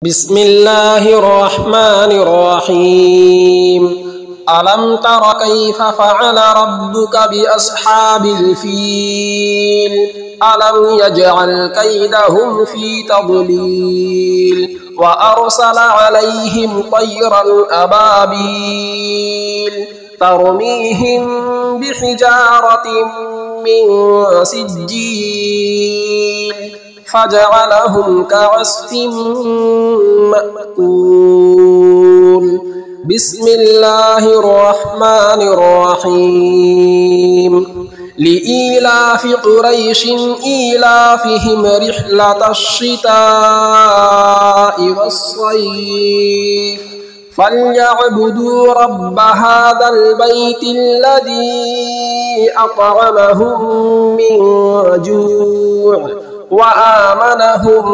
بسم الله الرحمن الرحيم. ألم تر كيف فعل ربك بأصحاب الفيل؟ ألم يجعل كيدهم في تضليل وأرسل عليهم طيرا أبابيل ترميهم بحجارة من سجيل فجعلهم كعصف مأكول. بسم الله الرحمن الرحيم. لإيلاف قريش إيلافهم رحلة الشتاء والصيف فليعبدوا رب هذا البيت الذي أطعمهم من جوع وآمنهم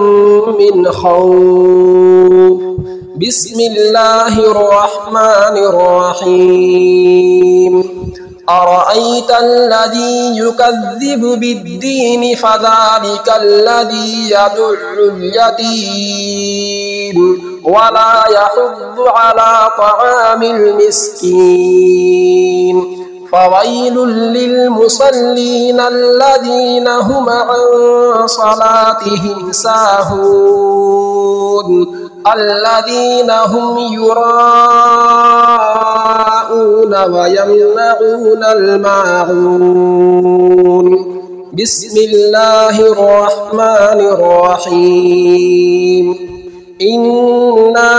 من خوف. بسم الله الرحمن الرحيم. أرأيت الذي يكذب بالدين فذلك الذي يدع اليتيم ولا يحض على طعام المسكين. فويل للمصلين الذين هم عن صلاتهم ساهون الذين هم يراءون ويمنعون الماعون. بسم الله الرحمن الرحيم. إنا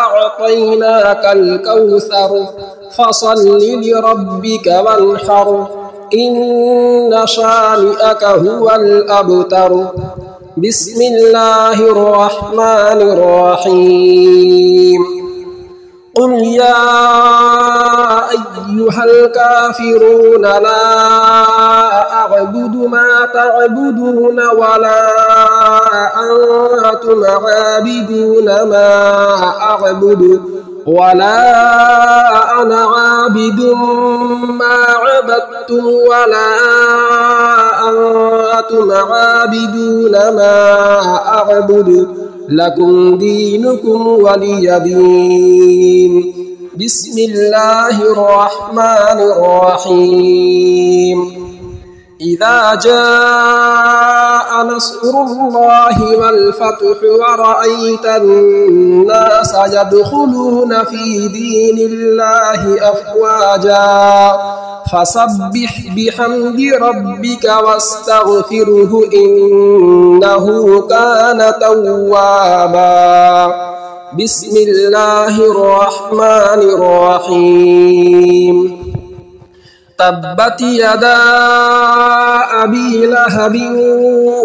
أعطيناك الكوثر فصل لربك وانحر إن شانئك هو الأبتر. بسم الله الرحمن الرحيم. قل يا أيها الكافرون لا أعبد ما تعبدون ولا أنتم عابدون ما أعبد ولا أنا عابد ما عبدتم ولا أنتم عابدون ما أعبد لكم دينكم ولي دين. بسم الله الرحمن الرحيم. إذا جاء نصر الله والفتح ورأيت الناس يدخلون في دين الله أفواجا فسبح بحمد ربك واستغفره إنه كان توابا. بسم الله الرحمن الرحيم. تبت يدا أبي لهب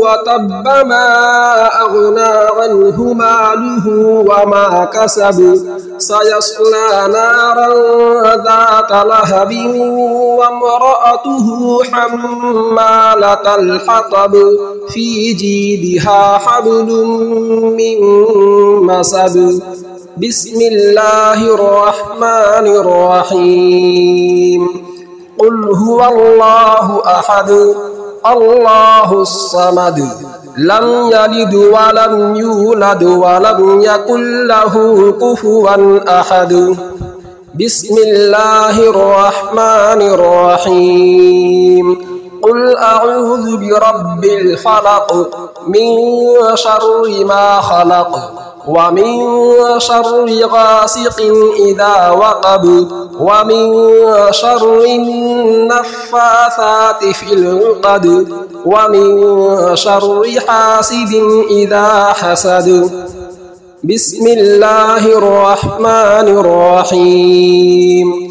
وتب ما أغنى عنه ماله وما كسب سيصلى نارا ذات لهب وامرأته حمالة الحطب في جيدها حبل من مسد. بسم الله الرحمن الرحيم. قل هو الله أحد الله الصمد لم يلد ولم يولد ولم يكن له كفوا أحد. بسم الله الرحمن الرحيم. قل أعوذ برب الفلق من شر ما خلق ومن شر غاسق إذا وقب ومن شر النفاثات في العقد ومن شر حاسد إذا حسد. بسم الله الرحمن الرحيم.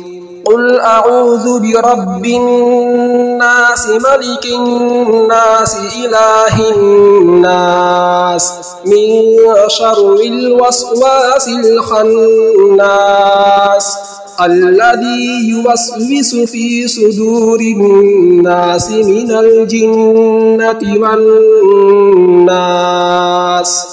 قل أعوذ برب الناس ملك الناس إله الناس من شر الوسواس الخناس الذي يوسوس في صدور الناس من الجنة والناس.